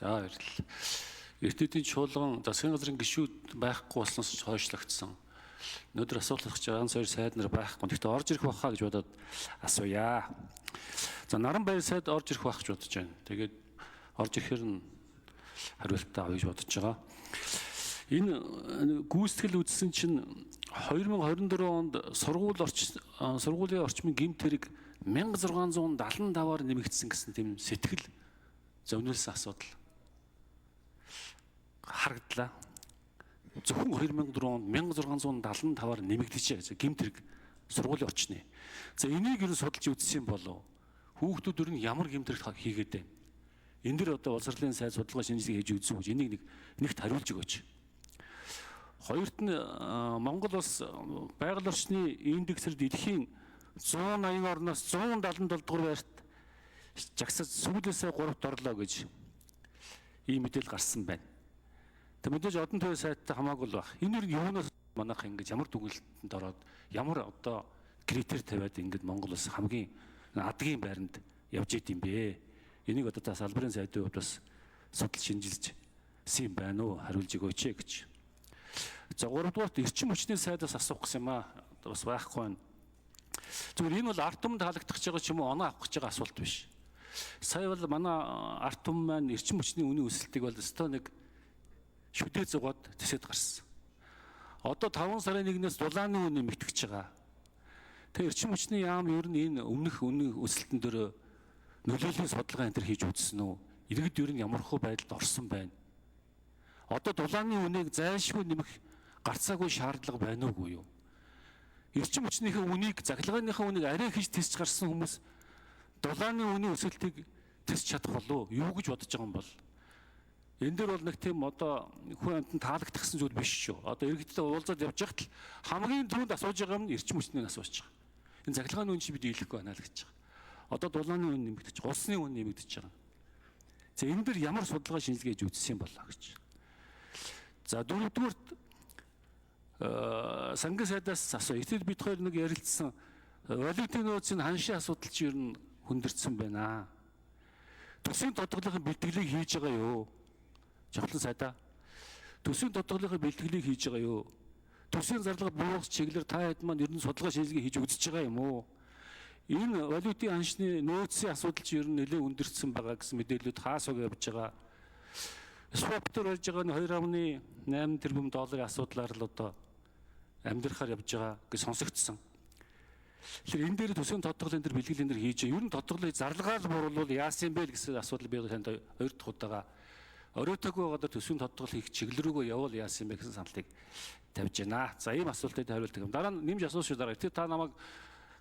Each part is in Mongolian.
За баярлалаа. Эрдэнэтийн чуулган засгийн газрын гишүүд байхгүй болсноос хойшлогдсон. Өнөөдөр асуулт авах ганц хоёр сайд нар байхгүй. Гэхдээ орж ирэх баха гэж бодоод асууя. За Наранбаяр сайд орж ирэх бах гэж бодож байна. Тэгээд орж ирэхээр нь хариултаа авъя гэж бодож байгаа. Энэ гүйцэтгэл үзсэн чинь 2024 онд сургуулийн орчмын гэмт хэрэг 1675-аар нэмэгдсэн гэсэн тийм сэтгэл зовнилсан асуудал харагдлаа. Зөвхөн 2004 онд 1675-аар нэмэгдэжээ гэж гэмт хэрэг сургуулийн орчны. За энийг юу судалж үзсэн болов? Хүүхдүүд ер нь ямар гэмт хэрэг хийгээд байна? Энэ дэр одоо улсрлын сайд судалгаа шинжилгээ хийж үзсэн гэж энийг нэгт хариулж өгөөч. Хоёрт нь Монгол улс байгаль орчны индексээр дэлхийн 180 орноос 177 дугаар байрт жагсаж сүүлээсээ 3-т орлоо гэж ийм мэдээлэл гарсан байна. Тэг мэдээж одон төвийн сайттай хамаагүй л баг. Энэ юу юунаас манайх ингэж ямар дүгнэлтэнд ороод ямар одоо критерий тавиад ингэж Монгол улс хамгийн адгийн байранд явж идэм бэ? Энийг одоо та салбарын сайдын хувьд бас судал шинжилж юм байна уу? Хариулж өгөөч гэж. За 3-дугаарт эрчим хүчний сайдаас асуух гэсэн юм аа. Бас байхгүй байна. Зүгээр энэ бол арт түмэнд хаалгадах гэж байгаа ч юм уу оноо авах гэж байгаа асуулт биш. Сая бол манай арт түмэн маань эрчим хүчний үнийн өсөлтийг бол өстой нэг шүдээ зугаад тэсэд гарсан. Одоо 5 сарын 1-ээс дулааны үн нэмэгдэж байгаа. Тэгээ эрчим хүчний яам ер нь энэ өмнөх үнийн өсөлтөн дээр нөлөөллийн судалгаа энэ төр хийж үзсэн үү? Иргэд ер нь ямархуу байдалд орсон байна. Одоо дулааны үнийг зайлшгүй нэмэх гарцаагүй шаардлага байна уугүй юу? Эрчим хүчнийхээ үнийг захлагааныхаа үнийг арай хийж тесч гарсан хүмүүс дулааны үнийн өсөлтийг тесч чадах болов уу? Юу гэж бодож байгаа юм бол? Энэ дээр бол нэг тийм одоо хүн амтнд таалагдсан зүйл биш шүү. Одоо иргэдтэй уулзаад явж байхад л хамгийн түрүүнд асууж байгаа нь эрчим хүчнийг асууж байгаа. Энэ захлагааны үн чи бид ийлэхгүй байна л гэж байгаа. Одоо дулааны үн нэмэгдэж, улсны үн нэмэгдэж байгаа. За энэ дээр ямар судалгаа шинжилгээ хийж үзсэн юм болоо гэж. За дөрөвдүгürt сангийн сайдаас асуу. Итэл бид хоёр нэг ярилцсан валютын нөөцийн ханшийн асуудал чи ер нь хүндэрсэн байна. Төсвийн тодголгын бэлтгэлийг хийж байгаа юу? Жавхлан сайдаа. Төсвийн тодголгын бэлтгэлийг хийж байгаа юу? Төсвийн зарлага буугч чиглэлээр та хэд маань ер нь судалгаа шинжилгээ хийж үзэж байгаа юм уу? Энэ валютын ханшны нөөцийн асуудал чи ер нь нэлээд өндөрсөн байгаа гэсэн мэдээлэлүүд хаасаг явж байгаа. Swap дээр болж байгаа нь 2.8 тэрбум долларын асуудлаар л одоо амьдрахаар явж байгаа гэж сонсогдсон. Тэгэхээр энэ дээр төсвийн тодголын дээр бэлтгэлийн дээр хийж ер нь тодголыг зарлагаар бууруулвал яасан бэ гэсэн асуудал би танд хоёр дахь удаага оройтойгоо гадар төсвийн тодгол хийх чиглэл рүүгээ явуул яасан бэ гэсэн саналыг тавьж байна. За ийм асуултыг хариулдаг юм. Дараа нь нэмж асуух шүү дараа. Тэ та намайг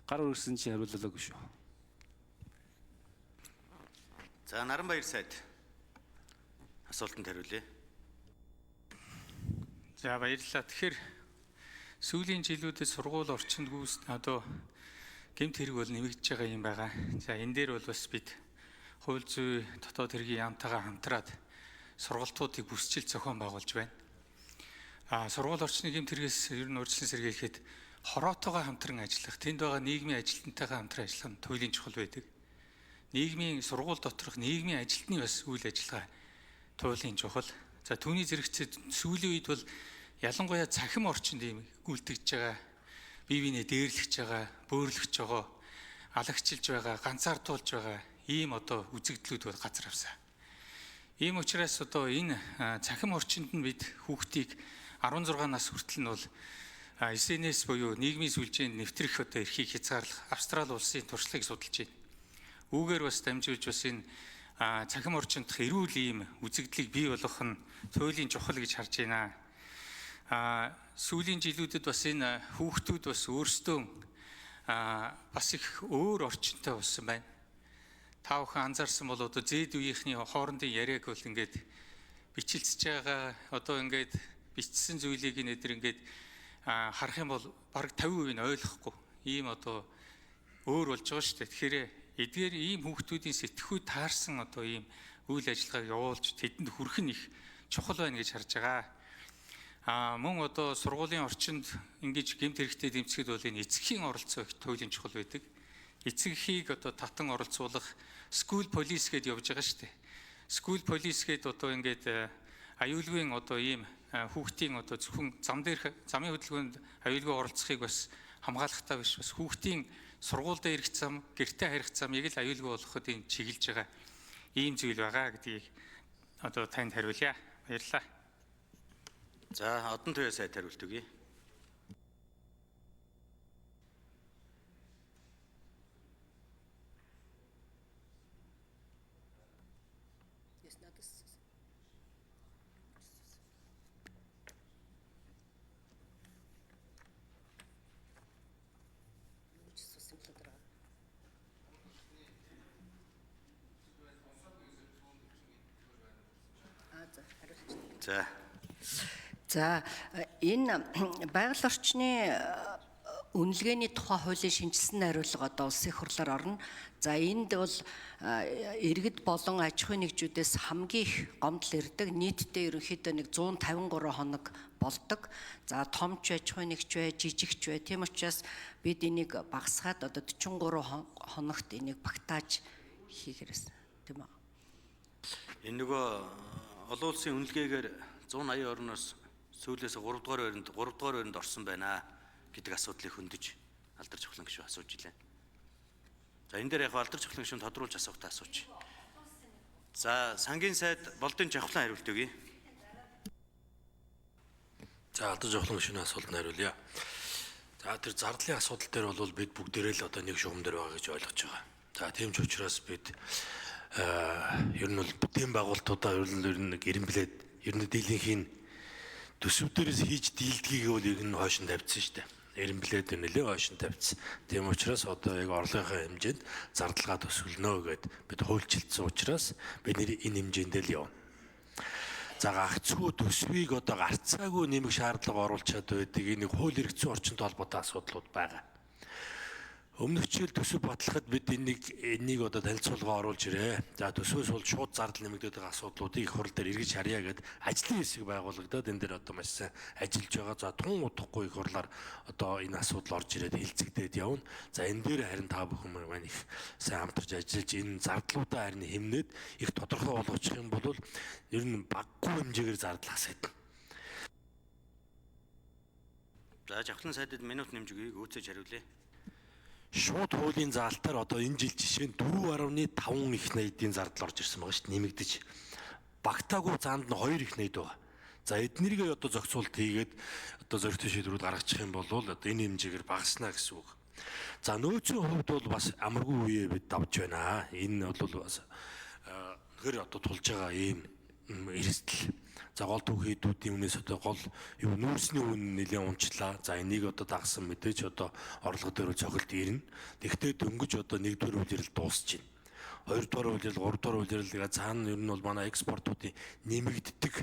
гар өргөсөн чи хариуллаагүй шүү. За Наранбаяр сайд асуултанд хариулъя. За баярлалаа. Тэгэхээр сүүлийн жилүүдэд сургууль орчинд одоо гэмт хэрэг бол нэмэгдэж байгаа юм байгаа. За энэ дээр бол бас бид хууль зүйн дотоод хэргийн яамтайгаа хамтраад сургалтуудыг бүсчил зохион байгуулж байна. Сургууль орчны гэмт хэрэгээс ер нь урьдчилан сэргийлэхэд хороотойгоо хамтран ажиллах, тэнд байгаа нийгмийн ажилтнантайгаа хамтран ажиллах нь туйлын чухал байдаг. Нийгмийн сургууль доторх нийгмийн ажилтны бас үйл ажиллагаа туйлын чухал. За түүний зэрэгцээ сүүлийн үед бол ялангуяа цахим орчинд ийм гүйлтгэж байгаа, бие биенээ дээрлэж байгаа, бөөрлөж байгаа, алагчилж байгаа, ганцаардуулж байгаа ийм одоо үзэгдлүүд бол газар авсан. Ийм учраас одоо энэ цахим орчинд нь бид хүүхдийг 16 нас хүртэл нь бол СНС буюу нийгмийн сүлжээнд нэвтрэх одоо эрхийг хязгаарлах Австрали улсын туршлагыг судалж байна. Үүгээр бас дамжуулж бас энэ цахим орчинд эрүүл ийм үзэгдлийг бий болгох нь туйлын чухал гэж харж байна. Сүүлийн жилүүдэд бас энэ хүүхдүүд бас өөрсдөө бас их өөр орчинтой болсон байна. Та бүхэн анзаарсан бол одоо зээд үеийнхний хоорондын яриаг бол ингээд бичилцэж байгаа одоо ингээд бичсэн зүйлийг нэдэр ингээд харах юм бол бараг 50% нь ойлгохгүй ийм одоо өөр болж байгаа шүү дээ. Тэгэхээр эдгээр ийм хүүхдүүдийн сэтгхүй таарсан одоо ийм үйл ажиллагааг явуулж тэдэнд хүрэх нь их чухал байна гэж харж байгаа. Мөн одоо сургуулийн орчинд ингэж гэмт хэрэгтэй дэмжихэд бол энэ эцгийн оролцоо их туйлын чухал байдаг. Эцэгхийг одоо татан оролцуулах school police гэдээ явж байгаа шүү дээ. school police гэдэг одоо ингээд аюулгүйн одоо ийм хүүхдийн одоо зөвхөн замын хөдөлгөөнд аюулгүй оролцохыг бас хамгаалахтаа биш бас хүүхдийн сургуульд ирэх зам, гэртээ харих замыг л аюулгүй болгоход энэ чиглэж байгаа ийм зүйл байгаа гэдгийг одоо танд хариулъя. Баярлалаа. За одон төвөө сайд хариулт өгье. За энэ байгаль орчны үнэлгээний тухай хуулийн шинжилсэн хариулга одоо улсын их хурлаар орно. За энд бол иргэд болон аж ахуйн нэгжүүдээс хамгийн их гомдол ирдэг. Нийтдээ ерөнхийдөө нэг 153 хоног болдог. За томч аж ахуйн нэгж бай, жижигч бай. Тийм учраас бид энийг багасгаад одоо 43 хоногт энийг багтааж хийхээрээс тийм үү? Энэ нөгөө олон улсын үнэлгээгээр 180 орноос сүүлээс 3 дугаар байранд орсон байна гэдэг асуудлыг хөндөж алдар чухлан гишүүн асууж илээ. За энэ дээр яг алдар чухлан гишүүн тодруулж асуухтаа асууж. За сангийн сайд болдын жавхлан хариулт өгье. За алдар чухлан гишүүний асуултанд хариулъя. За тэр зардлын асуудал дээр бол бид бүгдээрээ л одоо нэг шугам дээр байгаа гэж ойлгож байгаа. За тийм ч учраас бид ер нь бол бүтээн байгуулалтуудаа ер нь гэрэмблээд ер нь дийлэнхийн төсөв дээрээс хийж дийлдгийг бол ер нь хойш нь тавьчихсан шүү дээ. Эренблээд нэлээд хойш нь тавьчихсан. Тийм учраас одоо яг орлогынхаа хэмжээнд зардалгаа төсвөлнө гэд бид хуульчилсан учраас бид энэ хэмжээндээ л явна. За гагцгүй төсвийг одоо гарцаагүй нэмэх шаардлага оруулж чаддаг байдаг энэ хууль эрхцэн орчинтой холбоотой асуудлууд байгаа. Өмнөх жил төсөв батлахад бид энийг одоо танилцуулга оруулж ирээ. За төсвөөс бол шууд зардал нэмэгдээд байгаа асуудлуудыг их хурл дээр эргэж харьяа гэд ажлын хэсэг байгуулагдаад энэ дээр одоо маш сайн ажиллаж байгаа. За тун удахгүй их хурлаар одоо энэ асуудал орж ирээд хилцэгдээд явна. За энэ дээр харин та бүхэн маань их сайн хамтарч ажиллаж энэ зардлуудаа харин хэмнээд их тодорхой болгочих юм бол ер нь баггүй хэмжээгээр зардал хасагдана. За жавхлан сайдад минут нэмж өгье, гүйцэж хариулъя. Шууд хуулийн заалтаар одоо энэ жил жишээ нь 4.5 их найдын зардал орж ирсэн байгаа шүү дээ, нэмэгдэж. Багтаагүй заанд нь 2 их найд байгаа. За эднэрийг одоо зохицуулт хийгээд одоо зорилттой шийдвэрүүд гаргачих юм бол одоо энэ хэмжээгээр багаснаа гэсэн үг. За нөөцийн хувьд бол бас амаргүй үеэ бид давж байна. Энэ бол бас хэр одоо тулж байгаа ийм эрсдэл. За гол түүхийдүүдийн үнээс одоо гол юу нүүрсний үн нэлээд унчлаа. За энийг одоо дагсан мэдээж одоо орлого дээр цохилт ирнэ. Тэгвэл дөнгөж одоо нэгдүгээр үйлрэл дуусч байна. Хоёрдугаар үйлрэл, гуравдугаар үйлрэл цаана ер нь бол манай экспортуудын нэмэгддэг,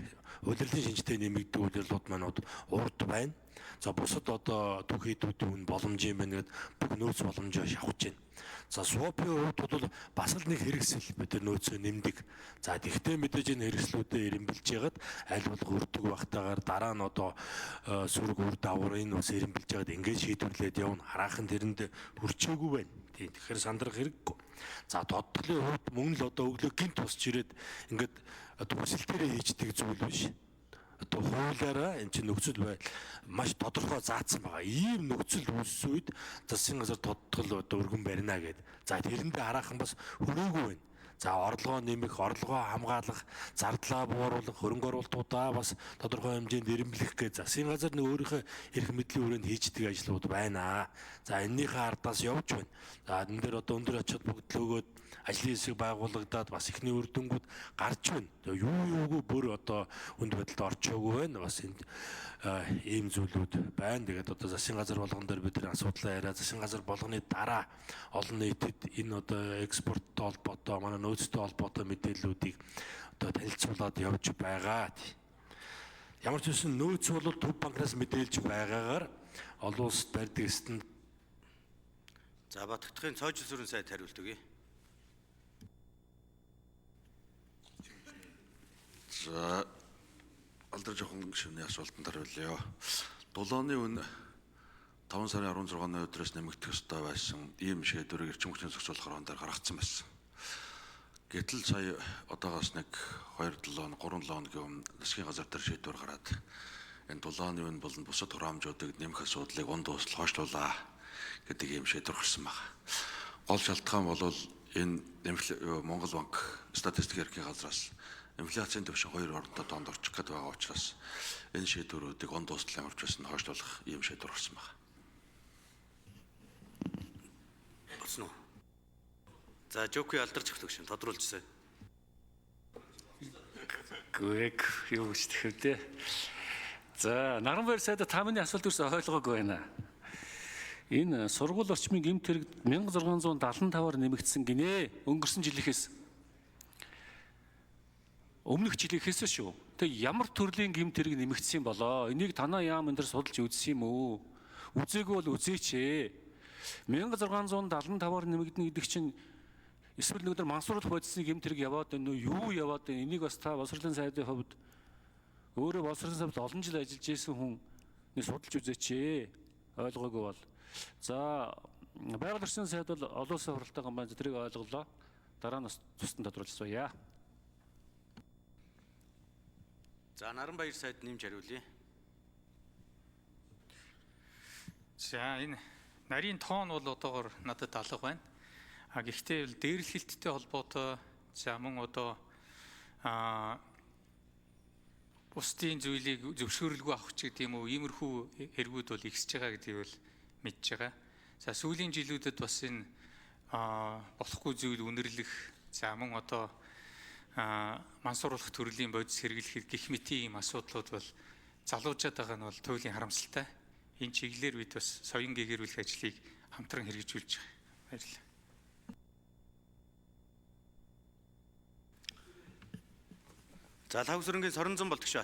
улирлын шинжтэй нэмэгддэг үйлрэлүүд маань урд байна. За бусад одоо түүхийдүүдийн үн боломж юм байна гэдэг бүх нөөц боломжоо шавхаж байна. За СУОП-ийн хувьд бол бас л нэг хэрэгсэл бид нар нөөцөө нэмдэг. За тэгвэл мэдээж энэ хэрэгслүүдэд эренбэлж ягаад аль болох өрдөг багтаагаар дараа нь одоо сүрэг үр дагаврын бас эренбэлж ягаад ингэж шийдвэрлээд явна. Хараахан тэрэнд хүрчээгүй байна. Тийм тэгэхээр сандрах хэрэггүй. За тодглын хувьд мөн л одоо өглөө гинт тусч ирээд ингээд төсөлтөөрөө хийждэг зүйл биш. Одоо хуулиараа энэ чинь нөхцөл байдал маш тодорхой заасан байгаа. Ийм нөхцөл үүссэн үед засгийн газар тодтол одоо өргөн барина гэдэг. За тэрэндээ хараахан бас хүрээгүй байна. За орлогоо нэмэх, орлогоо хамгаалах, зардлаа бууруулах, хөрөнгө оруулалтуудаа бас тодорхой хэмжээнд эренблэх гэж засгийн газар нэг өөрийнхөө эрх мэдлийн хүрээнд хийждэг ажлууд байна. За энэнийхээ ардаас явж байна. За энэ дээр одоо өндөр ач холбогдол өгөөд ажлын хэсэг байгуулагдаад бас ихний үр дүнгууд гарч байна. Юугүй бүр одоо үнд байдалд орчоогүй байна. Бас энд ийм зүйлүүд байна. Тэгээд одоо засгийн газар болгон дээр бид нар асуудлаа яриа. Засгийн газар болгоны дараа олон нийтэд энэ одоо экспорттой холбоотой манай нөөцтэй холбоотой мэдээллүүдийг одоо танилцуулаад явж байгаа. Ямар ч үсэн нөөц бол төв банкнаас мэдээлж байгаагаар олон улсад барьдаг эсэнд. За Батгтхын цоожил сүрэн сайд хариулт өгье. За алдар жоохон гишүүний асуултанд хариулъя. Дулааны үн 5 сарын 16-ны өдрөөс нэмэгдэх ёстой байсан ийм шийдвэрийг эрчим хүчний зохицуулах хараан дээр гаргацсан байсан. Гэтэл сая одоогоос нэг 2-7 3-7 хоногийн өмнө засгийн газар дээр шийдвэр гараад энэ дулааны үн болон бусад хураамжуудыг нэмэх асуудлыг унд дуустал хойшлуулаа гэдэг ийм шийдвэр гарсан байна. Гол шалтгаан бол энэ Монгол банк статистик эрхийн газраас инфляцийн түвшин 2 оронтой тоонд орчих гээд байгаа учраас энэ шийдвэрүүдийг унд дуустал ямарч байсан хойшлуулах ийм шийдвэр гарсан байна. Болсон уу? За Жоки алдарч өгөх шин тодруулжсэн. Гэг юу гэж тэхвдээ. За Наранбаяр сайда та миний асуулт ерөөсөй ойлгоогүй байна. Энэ сургууль орчмын гэмт хэрэг 1675-аар нэмэгдсэн гинэ. Өнгөрсөн жилийнхээс өмнөх жилийнхээс шүү. Тэг ямар төрлийн гэмт хэрэг нэмэгдсэн болоо? Энийг танаа яам энэ төр судалж үзсэн юм уу? Үзээгүй бол үзээч ээ. 1675-аар нэмэгдэнэ гэдэг чинь эсвэл нэг өдөр мансууруулах бодисны гэмт хэрэг яваад байна уу? Юу яваад байна? Энийг бас та боловсролын сайдын хувьд өөрөө боловсролын сайд олон жил ажиллаж исэн хүн нэг судалж үзээч ээ. Ойлгоогүй бол. За байгаль орчны сайд бол олон улсын хуралдаан байна. Тэрийг ойлголоо. Дараа нь бас тусдан тодруулцгаая. За Наранбаяр сайд нэмж хариулъя. За энэ нарийн тоон бол одоогор надад алга байна. А гэхдээ дээрлэлттэй холбоотой за мөн одоо бусдын зүйлийг зөвшөөрлгүй авах ч гэдэг юм уу иймэрхүү хэрэгүүд бол ихсэж байгаа гэдгийг бол мэдж байгаа. За сүүлийн жилүүдэд бас энэ болохгүй зүйл үнэрлэх за мөн одоо мансууруулах төрлийн бодис хэрэглэх гэх мэт ийм асуудлууд бол залуужаад байгаа нь бол туйлын харамсалтай. Энэ чиглэлээр бид бас соён гээгэрүүлэх ажлыг хамтран хэрэгжүүлж байгаа. Баярлалаа. За Лав сүрэнгийн Сорон зам болтгош